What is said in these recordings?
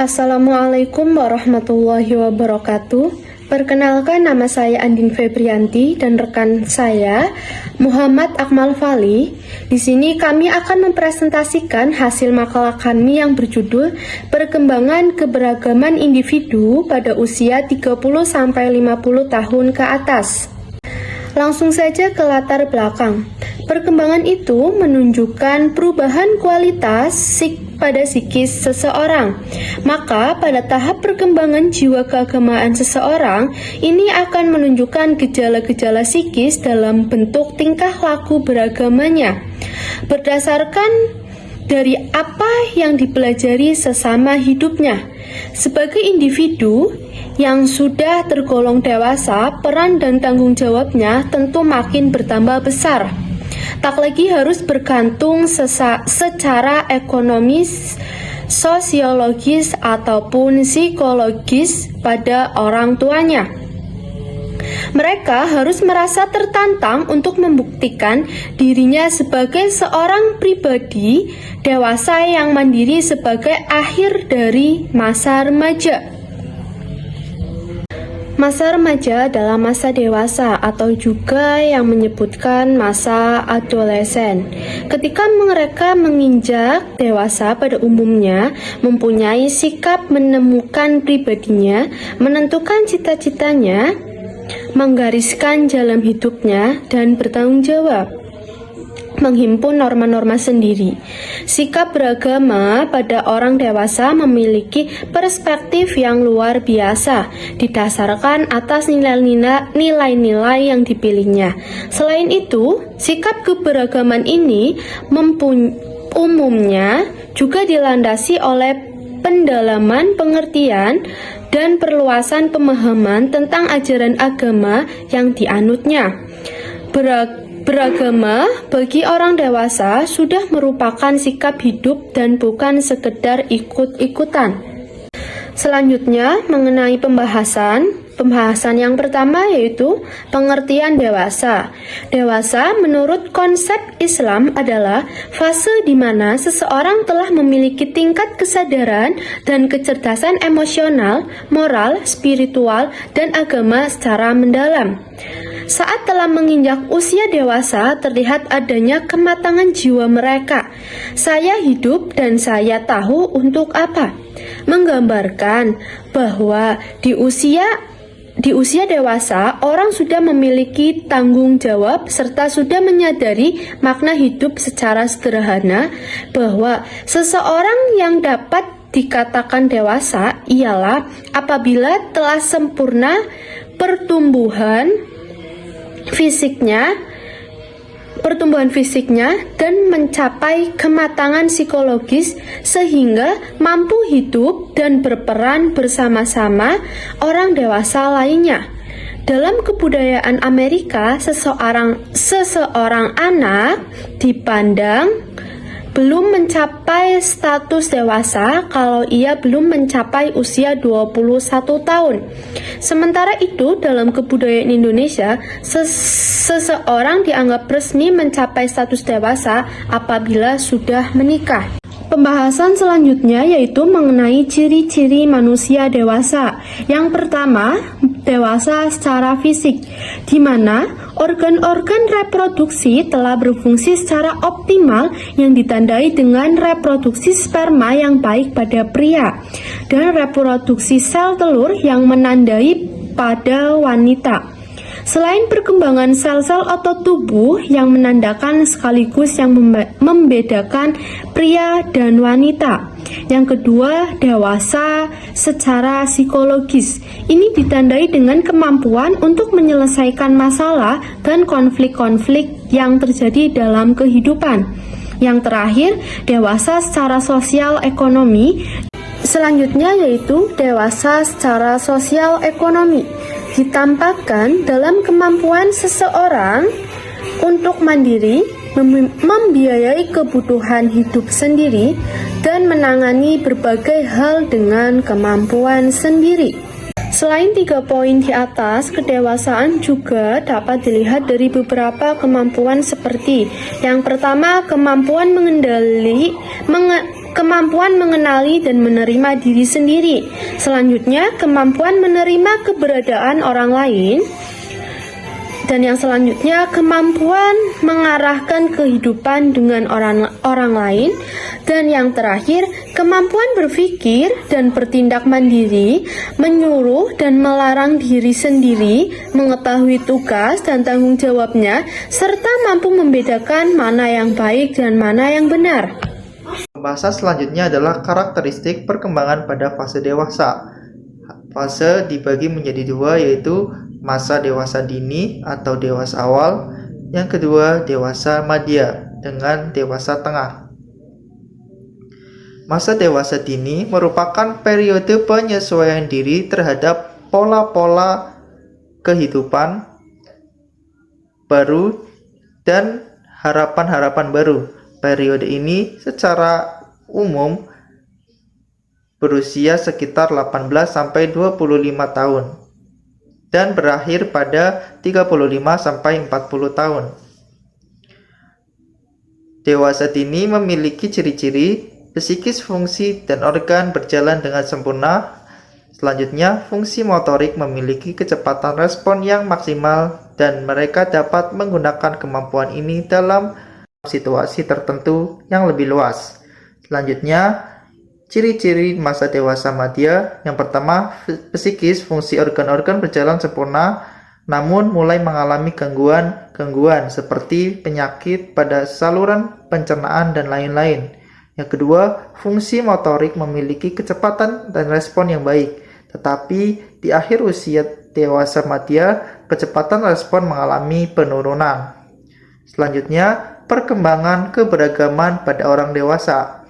Assalamualaikum warahmatullahi wabarakatuh. Perkenalkan, nama saya Andin Febrianti dan rekan saya Muhammad Akmal Fali. Di sini kami akan mempresentasikan hasil makalah kami yang berjudul Perkembangan Keberagaman Individu pada usia 30-50 tahun ke atas. Langsung saja ke latar belakang. Perkembangan itu menunjukkan perubahan kualitas pada psikis seseorang. Maka pada tahap perkembangan jiwa keagamaan seseorang, ini akan menunjukkan gejala-gejala psikis dalam bentuk tingkah laku beragamanya. Berdasarkan dari apa yang dipelajari sesama hidupnya. Sebagai individu yang sudah tergolong dewasa, peran dan tanggung jawabnya tentu makin bertambah besar. Tak lagi harus bergantung secara ekonomis, sosiologis, ataupun psikologis pada orang tuanya. Mereka harus merasa tertantang untuk membuktikan dirinya sebagai seorang pribadi dewasa yang mandiri sebagai akhir dari masa remaja. Masa remaja adalah masa dewasa atau juga yang menyebutkan masa adolesen. Ketika mereka menginjak dewasa pada umumnya mempunyai sikap menemukan pribadinya, menentukan cita-citanya, menggariskan jalan hidupnya, dan bertanggung jawab menghimpun norma-norma sendiri. Sikap beragama pada orang dewasa memiliki perspektif yang luar biasa, didasarkan atas nilai-nilai yang dipilihnya. Selain itu, sikap keberagaman ini umumnya juga dilandasi oleh pendalaman pengertian dan perluasan pemahaman tentang ajaran agama yang dianutnya. Beragama bagi orang dewasa sudah merupakan sikap hidup dan bukan sekedar ikut-ikutan. Selanjutnya mengenai pembahasan yang pertama yaitu pengertian dewasa. Dewasa menurut konsep Islam adalah fase di mana seseorang telah memiliki tingkat kesadaran dan kecerdasan emosional, moral, spiritual, dan agama secara mendalam. Saat telah menginjak usia dewasa, terlihat adanya kematangan jiwa mereka. Saya hidup dan saya tahu untuk apa. Menggambarkan bahwa di usia dewasa, orang sudah memiliki tanggung jawab serta sudah menyadari makna hidup secara sederhana, bahwa seseorang yang dapat dikatakan dewasa ialah apabila telah sempurna pertumbuhan fisiknya dan mencapai kematangan psikologis sehingga mampu hidup dan berperan bersama-sama orang dewasa lainnya. Dalam kebudayaan Amerika, seseorang anak dipandang belum mencapai status dewasa kalau ia belum mencapai usia 21 tahun. Sementara itu, dalam kebudayaan Indonesia, seseorang dianggap resmi mencapai status dewasa apabila sudah menikah. Pembahasan selanjutnya yaitu mengenai ciri-ciri manusia dewasa. Yang pertama, dewasa secara fisik, di mana organ-organ reproduksi telah berfungsi secara optimal yang ditandai dengan reproduksi sperma yang baik pada pria dan reproduksi sel telur yang menandai pada wanita. Selain perkembangan sel-sel otot tubuh yang menandakan sekaligus yang membedakan pria dan wanita. Yang kedua, dewasa secara psikologis. Ini ditandai dengan kemampuan untuk menyelesaikan masalah dan konflik-konflik yang terjadi dalam kehidupan. Yang terakhir, dewasa secara sosial ekonomi. Selanjutnya yaitu dewasa secara sosial ekonomi. Ditampakkan dalam kemampuan seseorang untuk mandiri, membiayai kebutuhan hidup sendiri, dan menangani berbagai hal dengan kemampuan sendiri. Selain 3 poin di atas, kedewasaan juga dapat dilihat dari beberapa kemampuan seperti yang pertama, kemampuan kemampuan mengenali dan menerima diri sendiri. Selanjutnya, kemampuan menerima keberadaan orang lain. Dan yang selanjutnya, kemampuan mengarahkan kehidupan dengan orang lain. Dan yang terakhir, kemampuan berpikir dan bertindak mandiri, menyuruh dan melarang diri sendiri, mengetahui tugas dan tanggung jawabnya, serta mampu membedakan mana yang baik dan mana yang benar. Pembahasan selanjutnya adalah karakteristik perkembangan pada fase dewasa. Fase dibagi menjadi dua, yaitu masa dewasa dini atau dewasa awal, yang kedua dewasa madya dengan dewasa tengah. Masa dewasa dini merupakan periode penyesuaian diri terhadap pola-pola kehidupan baru dan harapan-harapan baru. Periode ini secara umum berusia sekitar 18-25 tahun dan berakhir pada 35-40 tahun. Dewasa dini memiliki ciri-ciri psikis, fungsi, dan organ berjalan dengan sempurna. Selanjutnya, fungsi motorik memiliki kecepatan respon yang maksimal dan mereka dapat menggunakan kemampuan ini dalam situasi tertentu yang lebih luas. Selanjutnya, ciri-ciri masa dewasa madya. Yang pertama, psikis, fungsi organ-organ berjalan sempurna, namun mulai mengalami gangguan seperti penyakit pada saluran pencernaan dan lain-lain. Yang kedua, fungsi motorik memiliki kecepatan dan respon yang baik, tetapi di akhir usia dewasa madya, kecepatan respon mengalami penurunan. Selanjutnya, perkembangan keberagaman pada orang dewasa.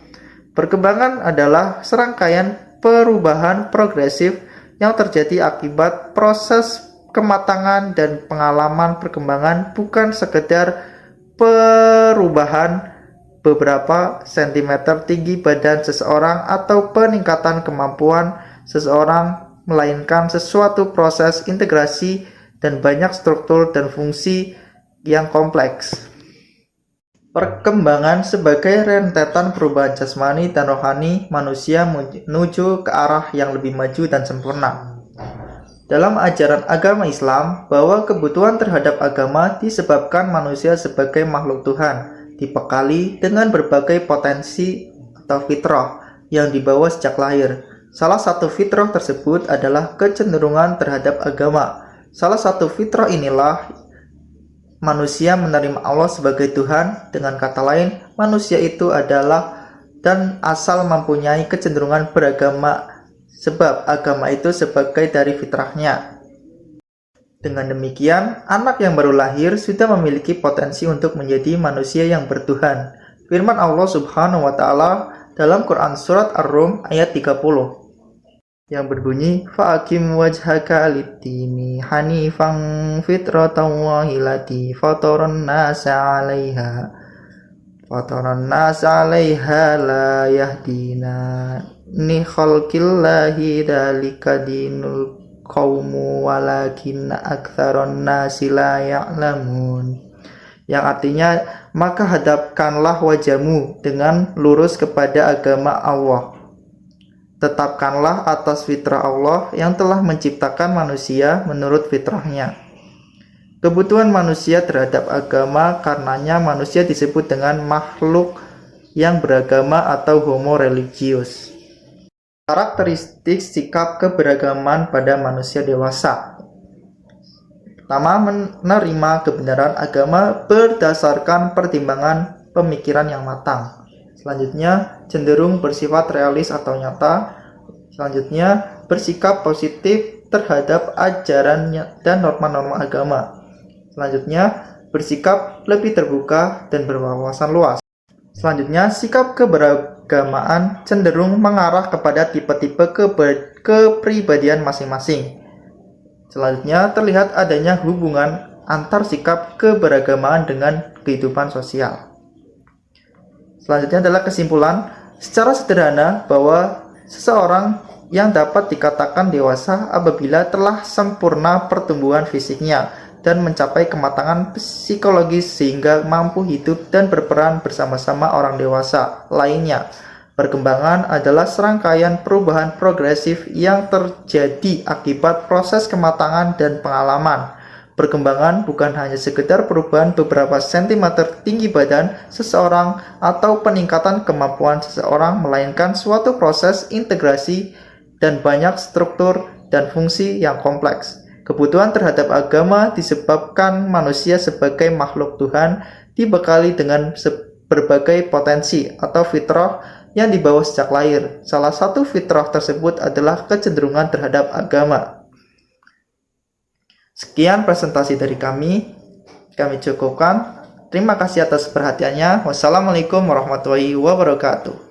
Perkembangan adalah serangkaian perubahan progresif yang terjadi akibat proses kematangan dan pengalaman perkembangan, bukan sekedar perubahan beberapa sentimeter tinggi badan seseorang atau peningkatan kemampuan seseorang, melainkan sesuatu proses integrasi dan banyak struktur dan fungsi yang kompleks. Perkembangan sebagai rentetan perubahan jasmani dan rohani manusia menuju ke arah yang lebih maju dan sempurna. Dalam ajaran agama Islam, bahwa kebutuhan terhadap agama disebabkan manusia sebagai makhluk Tuhan dibekali dengan berbagai potensi atau fitrah yang dibawa sejak lahir. Salah satu fitrah tersebut adalah kecenderungan terhadap agama. Salah satu fitrah inilah manusia menerima Allah sebagai Tuhan. Dengan kata lain, manusia itu adalah dan asal mempunyai kecenderungan beragama, sebab agama itu sebagai dari fitrahnya. Dengan demikian, anak yang baru lahir sudah memiliki potensi untuk menjadi manusia yang bertuhan. Firman Allah Subhanahu wa Ta'ala dalam Quran Surat Ar-Rum ayat 30 yang berbunyi, fa'akim wajhaka lid-dini hanifan fitratallahi lati fataran nasa 'alaiha la yahdina ni khalqillahi dalika dinul qaumu walakinna aktsaron nasi la ya'lamun. Yang artinya, maka hadapkanlah wajahmu dengan lurus kepada agama Allah. Tetapkanlah atas fitrah Allah yang telah menciptakan manusia menurut fitrahnya. Kebutuhan manusia terhadap agama, karenanya manusia disebut dengan makhluk yang beragama atau homo religius. Karakteristik sikap keberagaman pada manusia dewasa. Pertama, menerima kebenaran agama berdasarkan pertimbangan pemikiran yang matang. Selanjutnya, cenderung bersifat realis atau nyata. Selanjutnya, bersikap positif terhadap ajaran dan norma-norma agama. Selanjutnya, bersikap lebih terbuka dan berwawasan luas. Selanjutnya, sikap keberagamaan cenderung mengarah kepada tipe-tipe kepribadian masing-masing. Selanjutnya, terlihat adanya hubungan antar sikap keberagamaan dengan kehidupan sosial. Selanjutnya adalah kesimpulan secara sederhana bahwa seseorang yang dapat dikatakan dewasa apabila telah sempurna pertumbuhan fisiknya dan mencapai kematangan psikologis sehingga mampu hidup dan berperan bersama-sama orang dewasa lainnya. Perkembangan adalah serangkaian perubahan progresif yang terjadi akibat proses kematangan dan pengalaman. Perkembangan bukan hanya sekedar perubahan beberapa sentimeter tinggi badan seseorang atau peningkatan kemampuan seseorang, melainkan suatu proses integrasi dan banyak struktur dan fungsi yang kompleks. Kebutuhan terhadap agama disebabkan manusia sebagai makhluk Tuhan dibekali dengan berbagai potensi atau fitrah yang dibawa sejak lahir. Salah satu fitrah tersebut adalah kecenderungan terhadap agama. Sekian presentasi dari kami cukupkan. Terima kasih atas perhatiannya. Wassalamualaikum warahmatullahi wabarakatuh.